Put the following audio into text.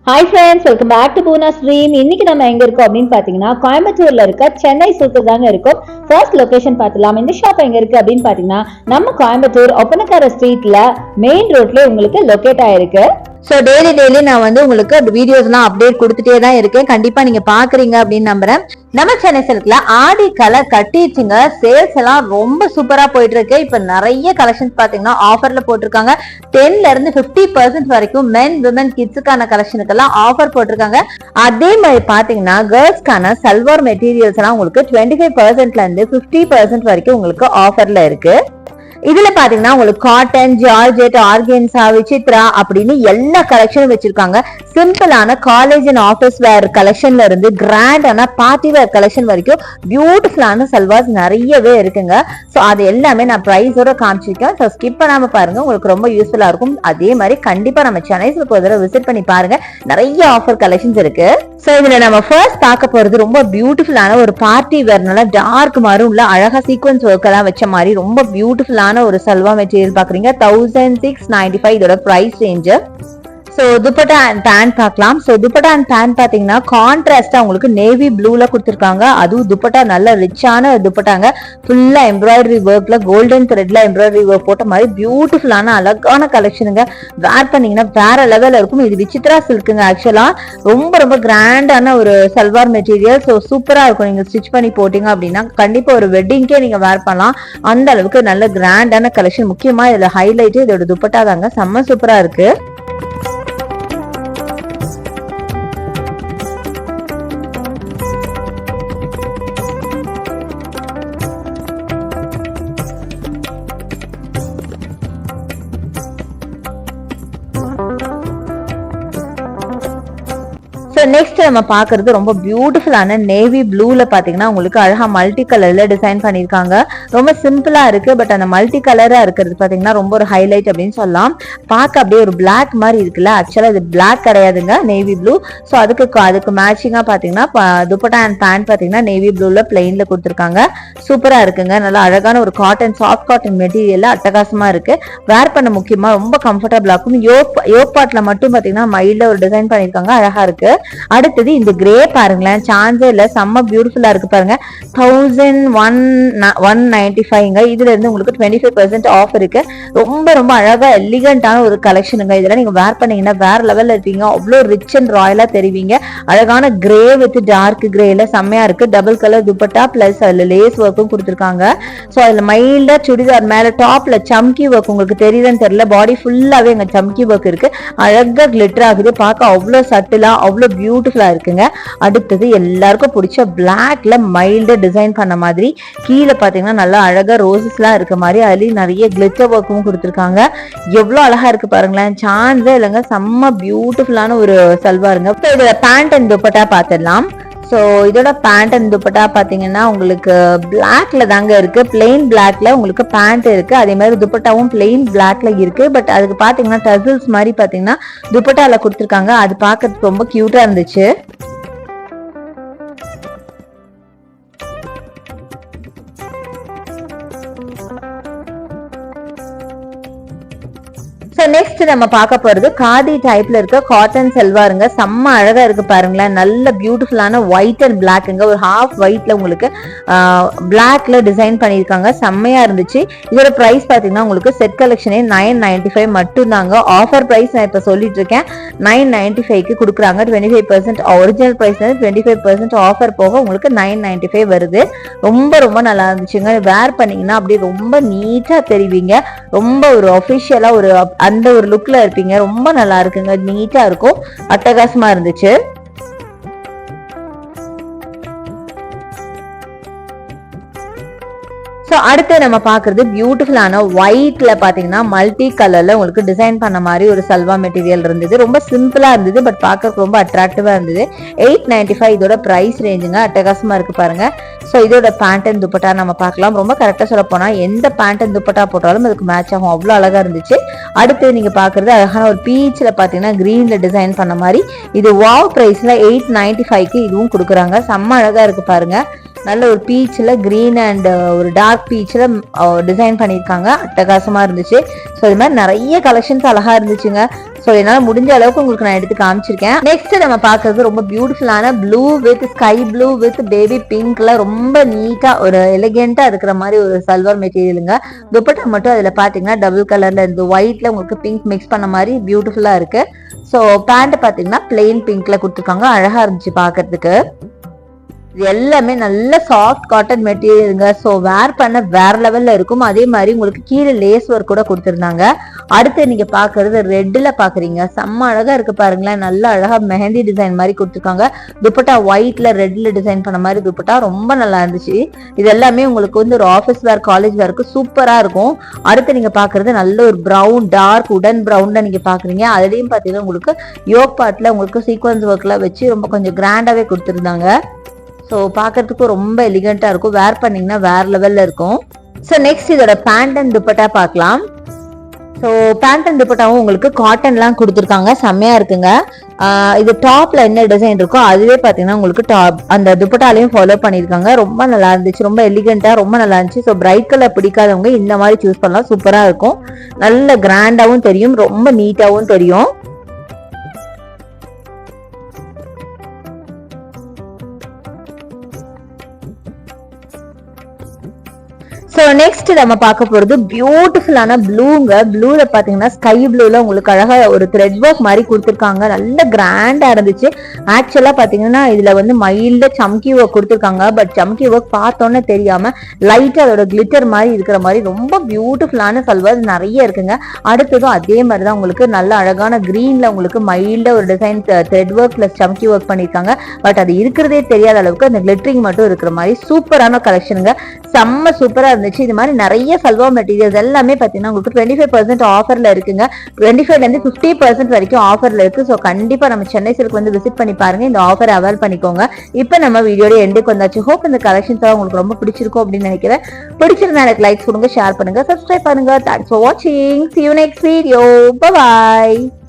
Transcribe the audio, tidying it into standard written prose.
Hi friends, welcome back to Poona stream. இன்னைக்கு நம்ம எங்க இருக்கோம் அப்படின்னு பாத்தீங்கன்னா கோயம்புத்தூர்ல இருக்க சென்னை சில்க்ல தாங்க இருக்கும். ஃபர்ஸ்ட் லொகேஷன் பார்த்துலாம். இந்த ஷாப் எங்க இருக்கு அப்படின்னு பாத்தீங்கன்னா நம்ம கோயம்புத்தூர் ஒப்பனக்கார ஸ்ட்ரீட்ல மெயின் ரோட்ல உங்களுக்கு லொகேட் ஆயிருக்கு. ஸோ டெய்லி நான் வந்து உங்களுக்கு வீடியோஸ்லாம் அப்டேட் கொடுத்துட்டே தான் இருக்கேன். கண்டிப்பா நீங்க பாக்குறீங்க அப்படின்னு நம்புறேன். நம்ம சென்னை சில்க்ல ஆடி கலை கட்டிடுச்சுங்க. சேல்ஸ் எல்லாம் ரொம்ப சூப்பரா போயிட்டு இருக்கு. இப்ப நிறைய கலெக்ஷன்ஸ் பாத்தீங்கன்னா ஆஃபர்ல போட்டிருக்காங்க. 10ல இருந்து 50% வரைக்கும் மென் விமன் கிட்ஸுக்கான கலெக்ஷனுக்கெல்லாம் ஆஃபர் போட்டிருக்காங்க. அதே மாதிரி பாத்தீங்கன்னா கேர்ள்ஸ்க்கான சல்வார் மெட்டீரியல்ஸ் எல்லாம் உங்களுக்கு 25%ல இருந்து 50% வரைக்கும் உங்களுக்கு ஆஃபர்ல இருக்கு. இதுல பாத்தீங்கன்னா உங்களுக்கு காட்டன், ஜார்ஜெட், ஆர்கன்சா, விசித்ரா அப்படின்னு எல்லா கலெக்ஷனும் வச்சிருக்காங்க. சிம்பிளான காலேஜ் அண்ட் ஆபீஸ் வேர் கலெக்ஷன்ல இருந்து கிராண்டான பார்ட்டி வேர் கலெக்ஷன் வரைக்கும் பியூட்டிஃபுல்லான சல்வார்ஸ் நிறையவே இருக்குங்க. ஸோ அது எல்லாமே நான் பிரைஸோட காமிச்சிருக்கேன். ஸோ ஸ்கிப் பண்ணாம பாருங்க, உங்களுக்கு ரொம்ப யூஸ்ஃபுல்லா இருக்கும். அதே மாதிரி கண்டிப்பா நம்ம சென்னை சில்க் ஒரு தடவை விசிட் பண்ணி பாருங்க, நிறைய ஆஃபர் கலெக்ஷன்ஸ் இருக்கு. ஸோ இதுல நம்ம ஃபர்ஸ்ட் பார்க்க போறது ரொம்ப பியூட்டிஃபுல்லான ஒரு பார்ட்டி வேர்னால டார்க் மரூன்ல அழகா சீக்வன்ஸ் ஒர்க் எல்லாம் வச்ச மாதிரி ரொம்ப பியூட்டிஃபுல்லான ஒரு சல்வா மெட்டீரியல் பாக்குறீங்க. 1695 இதோட price range. So dupatta and pant பார்க்கலாம். சோ துப்பட்டா அண்ட் பேண்ட் பாத்தீங்கன்னா கான்ட்ராஸ்டா உங்களுக்கு நேவி ப்ளூல கொடுத்திருக்காங்க. அதுவும் துப்பட்டா நல்ல ரிச்சான துப்பட்டாங்க. ஃபுல்லா எம்ப்ராய்டரி ஒர்க்ல கோல்டன் த்ரெட்ல எம்ப்ராய்டரி ஒர்க் போட்ட மாதிரி பியூட்டிஃபுல்லான அழகான கலெக்ஷனுங்க. வேர் பண்ணீங்கன்னா வேற லெவல்ல இருக்கும். இது விசித்ரா சில்க்குங்க. ஆக்சுவலா ரொம்ப கிராண்டான ஒரு சல்வார் மெட்டீரியல். ஸோ சூப்பரா இருக்கும். நீங்க ஸ்டிச் பண்ணி போட்டீங்க அப்படின்னா கண்டிப்பா ஒரு வெட்டிங்கே நீங்க வேர் பண்ணலாம். அந்த அளவுக்கு நல்ல கிராண்டான கலெக்ஷன். முக்கியமா இதுல ஹைலைட் இதோட துப்பட்டா தாங்க. செம்ம சூப்பரா இருக்கு. நெக்ஸ்ட் நம்ம பாக்குறது ரொம்ப பியூட்டிஃபுல்லான நேவி ப்ளூல பாத்தீங்கன்னா உங்களுக்கு அழகா மல்டி கலர்ல டிசைன் பண்ணிருக்காங்க. ரொம்ப சிம்பிளா இருக்கு. பட் அந்த மல்டி கலரா இருக்கிறது பாத்தீங்கன்னா ரொம்ப ஒரு ஹைலைட் அப்படின்னு சொல்லலாம். பார்க்க அப்படியே ஒரு பிளாக் மாதிரி இருக்குல்ல, ஆக்சுவலா இது பிளாக் கிடையாதுங்க, நேவி ப்ளூ. ஸோ அதுக்கு மேட்சிங்கா பாத்தீங்கன்னா துப்பட்டா அண்ட் பேண்ட் பாத்தீங்கன்னா நேவி ப்ளூல பிளெயின்ல கொடுத்துருக்காங்க. சூப்பரா இருக்குங்க. நல்லா அழகான ஒரு காட்டன், சாஃப்ட் காட்டன் மெட்டீரியல் அட்டகாசமா இருக்கு. வேர் பண்ண முக்கியமா ரொம்ப கம்ஃபர்டபுளா இருக்கும். யோக் பார்ட்ல மட்டும் பாத்தீங்கன்னா மைல்டா ஒரு டிசைன் பண்ணிருக்காங்க. அழகா இருக்கு. அடுத்தது இந்த கிரே பாருங்களேன், சான்ஸே இல்ல, செம்ம பியூட்டிஃபுல்லா இருக்கு பாருங்க. 1195ங்க. இதுல இருந்து உங்களுக்கு 25% ஆஃப் இருக்கு. ரொம்ப அழகா எலிகண்டான ஒரு கலெக்ஷனுங்க. இதெல்லாம் நீங்க வேர் பண்ணீங்கன்னா வேற லெவல்ல இருப்பீங்க. அவ்வளோ ரிச் அண்ட் ராயலா தெரிவிங்க. அழகான கிரே வித் டார்க் கிரேல செம்மையா இருக்கு. டபுள் கலர் துப்பட்டா பிளஸ் அதுல லேஸ் ஒர்க்கும் கொடுத்துருக்காங்க. ஸோ அதுல மைல்டா சுடிதார் மேல டாப்ல சம்கி ஒர்க் உங்களுக்கு தெரியுதுன்னு தெரியல, பாடி ஃபுல்லாவே எங்க சம்கி ஒர்க் இருக்கு. அழகா கிளிட்டர் ஆகுது. பார்க்க அவ்வளோ சட்டிலா அவ்வளோ பியூட்டிஃபுல்லா இருக்குங்க. அடுத்தது எல்லாருக்கும் பிடிச்ச பிளாக்ல மைல்டா டிசைன் பண்ண மாதிரி கீழே பாத்தீங்கன்னா நல்லா அழகா ரோசஸ் எல்லாம் இருக்க மாதிரி அதுலயும் நிறைய கிளிட்டர் ஒர்க்கும் கொடுத்துருக்காங்க. எவ்வளவு அழகா இருக்கு பாருங்களேன், சான்ஸே இல்லைங்க. செம்ம பியூட்டிஃபுல்லான ஒரு சல்வாருங்க. இதோட பேண்ட் அண்ட் துப்பட்டா பாத்திரலாம். ஸோ இதோட பேண்ட் அண்ட் துப்பட்டா பாத்தீங்கன்னா உங்களுக்கு பிளாக்ல தாங்க இருக்கு. பிளெயின் பிளாக்ல உங்களுக்கு பேண்ட் இருக்கு. அதே மாதிரி துப்பட்டாவும் பிளெயின் பிளாக்ல இருக்கு. பட் அதுக்கு பாத்தீங்கன்னா டசில்ஸ் மாதிரி பாத்தீங்கன்னா துப்பட்டால கொடுத்துருக்காங்க. அது பாக்கிறதுக்கு ரொம்ப கியூட்டா இருந்துச்சு. நெக்ஸ்ட் நம்ம பார்க்க போறது காதி டைப்ல இருக்க காட்டன் செல்வாருங்க. செம்ம அழகா இருக்கு பாருங்களேன். நல்ல பியூட்டிஃபுல்லான ஒயிட் அண்ட் பிளாக்ங்க. ஒரு ஹாஃப் ஒயிட்ல உங்களுக்கு பிளாக்ல டிசைன் பண்ணிருக்காங்க. செம்மையா இருந்துச்சு. இதோட பிரைஸ் பாத்தீங்கன்னா உங்களுக்கு செட் கலெக்ஷனே 995 மட்டும் தாங்க. ஆஃபர் பிரைஸ் நான் இப்ப சொல்லிட்டு இருக்கேன். 995க்கு கொடுக்குறாங்க. 25% ஒரிஜினல் பிரைஸ் 25% ஆஃபர் போக உங்களுக்கு 995 வருது. ரொம்ப நல்லா இருந்துச்சுங்க. வேர் பண்ணீங்கன்னா அப்படியே ரொம்ப நீட்டா தெரிவிங்க. ரொம்ப ஒரு அபிஷியலா ஒரு அந்த ஒரு லுக்ல இருப்பீங்க. ரொம்ப நல்லா இருக்குங்க. நீட்டா இருக்கும். அட்டகாசமா இருந்துச்சு. ஸோ அடுத்து நம்ம பாக்குறது பியூட்டிஃபுல்லான ஒயிட்ல பாத்தீங்கன்னா மல்டி கலர்ல உங்களுக்கு டிசைன் பண்ண மாதிரி ஒரு சல்வா மெட்டீரியல் இருந்தது. ரொம்ப சிம்பிளா இருந்தது. பட் பார்க்க ரொம்ப அட்ராக்டிவா இருந்தது. 895 இதோட பிரைஸ் ரேஞ்சுங்க. அட்டகாசமா இருக்கு பாருங்க. ஸோ இதோட பேண்ட் அண்ட் துப்பட்டா நம்ம பார்க்கலாம். ரொம்ப கரெக்டா சொல்ல போனா எந்த பேண்ட் அண்ட் துப்பட்டா போட்டாலும் அதுக்கு மேட்ச் ஆகும். அவ்வளவு அழகா இருந்துச்சு. அடுத்து நீங்க பாக்குறது அழகான ஒரு பீச்ல பாத்தீங்கன்னா கிரீன்ல டிசைன் பண்ண மாதிரி. இது வாவ் பிரைஸ்ல 895க்கு இதுவும் கொடுக்குறாங்க. செம்ம அழகா இருக்கு பாருங்க. நல்ல ஒரு பீச்சில் கிரீன் அண்ட் ஒரு டார்க் பீச்சில் டிசைன் பண்ணியிருக்காங்க. அட்டகாசமா இருந்துச்சு. ஸோ இது மாதிரி நிறைய கலெக்ஷன்ஸ் அழகா இருந்துச்சுங்க. ஸோ என்னால் முடிஞ்ச அளவுக்கு உங்களுக்கு நான் எடுத்து காமிச்சிருக்கேன். நெக்ஸ்ட் நம்ம பார்க்கறது ரொம்ப பியூட்டிஃபுல்லான blue with sky blue with baby பிங்க்ல ரொம்ப நீட்டா ஒரு எலிகென்ட்டா இருக்கிற மாதிரி ஒரு சல்வார் மெட்டீரியலுங்க. துப்பட்டா மட்டும் அதுல பாத்தீங்கன்னா டபுள் கலர்ல இருந்து ஒயிட்ல உங்களுக்கு பிங்க் மிக்ஸ் பண்ண மாதிரி பியூட்டிஃபுல்லா இருக்கு. ஸோ பேண்ட் பாத்தீங்கன்னா பிளெயின் பிங்க்ல கொடுத்துருக்காங்க. அழகா இருந்துச்சு பாக்குறதுக்கு. இது எல்லாமே நல்ல சாஃப்ட் காட்டன் மெட்டீரியலுங்க. ஸோ வேர் பண்ண வேற லெவல்ல இருக்கும். அதே மாதிரி உங்களுக்கு கீழே லேஸ் ஒர்க் கூட கொடுத்துருந்தாங்க. அடுத்து நீங்க பாக்குறது ரெட்ல பாக்குறீங்க. செம்ம அழகா இருக்கு பாருங்களேன். நல்ல அழகா மெஹந்தி டிசைன் மாதிரி கொடுத்துருக்காங்க. துப்பட்டா ஒயிட்ல ரெட்ல டிசைன் பண்ண மாதிரி துப்பட்டா ரொம்ப நல்லா இருந்துச்சு. இது எல்லாமே உங்களுக்கு வந்து ஒரு ஆஃபீஸ் வேர் காலேஜ் வேருக்கு சூப்பரா இருக்கும். அடுத்து நீங்க பாக்குறது நல்ல ஒரு ப்ரௌன் டார்க் உடன் ப்ரௌன்ல நீங்க பாக்குறீங்க. அதுலயும் பாத்தீங்கன்னா உங்களுக்கு யோக் பார்ட்ல உங்களுக்கு சீக்வன்ஸ் ஒர்க்ல வச்சு ரொம்ப கொஞ்சம் கிராண்டாவே கொடுத்துருந்தாங்க. ஸோ பார்க்கறதுக்கும் ரொம்ப எலிகண்டா இருக்கும். வேர் பண்ணீங்கன்னா வேற லெவல்ல இருக்கும். ஸோ நெக்ஸ்ட் இதோட பேண்ட் அண்ட் துப்பட்டா பார்க்கலாம். ஸோ பேண்ட் அண்ட் துப்பட்டாவும் உங்களுக்கு காட்டன்லாம் கொடுத்துருக்காங்க. செம்மையா இருக்குங்க. இது டாப்ல என்ன டிசைன் இருக்கோ அதுவே பார்த்தீங்கன்னா உங்களுக்கு டாப் அந்த துப்பட்டாலையும் ஃபாலோ பண்ணியிருக்காங்க. ரொம்ப நல்லா இருந்துச்சு. ரொம்ப எலிகண்டா ரொம்ப நல்லா இருந்துச்சு. ஸோ பிரைட் கலர் பிடிக்காதவங்க இந்த மாதிரி சூஸ் பண்ணலாம். சூப்பரா இருக்கும். நல்ல கிராண்டாவும் தெரியும். ரொம்ப நீட்டாவும் தெரியும். ஸோ நெக்ஸ்ட் நம்ம பார்க்க போறது பியூட்டிஃபுல்லான ப்ளூங்க. ப்ளூல பாத்தீங்கன்னா ஸ்கை ப்ளூல உங்களுக்கு அழகா ஒரு த்ரெட் ஒர்க் மாதிரி கொடுத்துருக்காங்க. நல்ல கிராண்டா இருந்துச்சு. ஆக்சுவலா பாத்தீங்கன்னா இதுல வந்து மைல்ட சம்கி ஒர்க் கொடுத்துருக்காங்க. பட் சம்கி ஒர்க் பார்த்தோன்னே தெரியாம லைட்டா அதோட கிளிட்டர் மாதிரி இருக்கிற மாதிரி ரொம்ப பியூட்டிஃபுல்லான சல்வார் நிறைய இருக்குங்க. அடுத்ததும் அதே மாதிரிதான் உங்களுக்கு நல்ல அழகான கிரீன்ல உங்களுக்கு மைல்ட ஒரு design thread work plus chamki work பண்ணிருக்காங்க. பட் அது இருக்கிறதே தெரியாத அளவுக்கு அந்த கிளிட்டரிங் மட்டும் இருக்கிற மாதிரி சூப்பரான கலெக்ஷனுங்க. செம்ம சூப்பரா இருந்துச்சு. இது மாதிரி நிறைய சல்வார் மெட்டீரியல்ஸ் எல்லாமே பாத்தீங்கன்னா உங்களுக்கு 25% ஆஃபர்ல இருக்குங்க. 25ல இருந்து 50% வரைக்கும் ஆஃபர்ல இருக்கு. ஸோ கண்டிப்பா நம்ம சென்னை சில்க் வந்து விசிட் பண்ணி பாருங்க. இந்த ஆஃபர் அவைல் பண்ணிக்கோங்க. இப்போ நம்ம வீடியோட எண்டுக்கு வந்தாச்சு. ஹோப் இந்த கலெக்ஷன்ஸ் எல்லாம் உங்களுக்கு ரொம்ப பிடிச்சிருக்கும் அப்படின்னு நினைக்கிறேன். பிடிச்சிருந்தா எனக்கு லைக்ஸ் கொடுங்க, ஷேர் பண்ணுங்க, சப்ஸ்கிரைப் பண்ணுங்க. தேங்க்ஸ் ஃபார் வாட்சிங். See you next video. Bye bye.